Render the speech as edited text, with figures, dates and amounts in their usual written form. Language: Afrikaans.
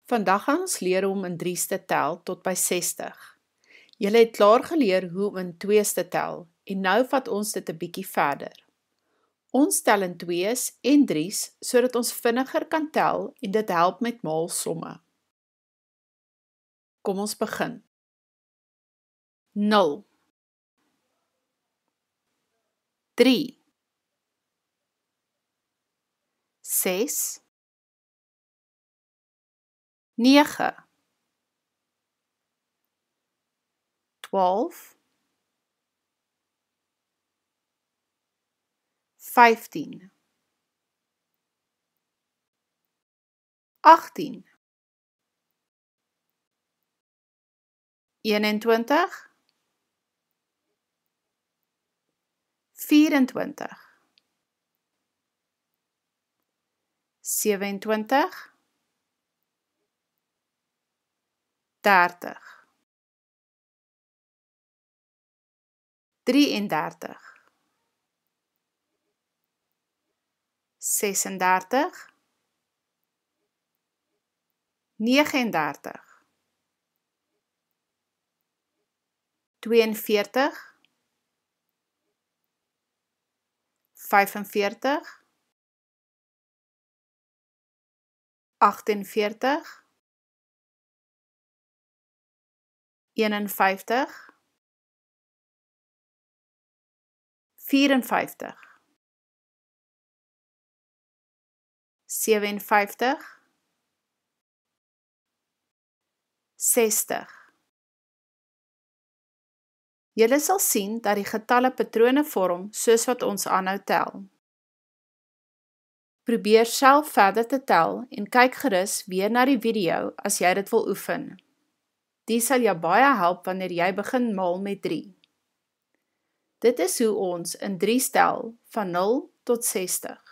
Vandag gaan ons leer hoe om in 3's te tel tot by 60. Julle het klaar geleer hoe om in 2's te tel en nou vat ons dit 'n bietjie verder. Ons tel in 2's en 3's sodat ons vinniger kan tel en dit help met maalsomme. Kom ons begin. 0 3 6 9 12 15 18 21 24 27 30 33 36 39 42 45 48 51 54 57 60. Julle sal sien dat die getalle patrone vorm soos wat ons aanhou tel. Probeer self verder te tel en kyk gerus weer na die video as jy dit wil oefen. Die sal jou baie help wanneer jy begin maal met 3. Dit is hoe ons in 3's tel van 0 tot 60.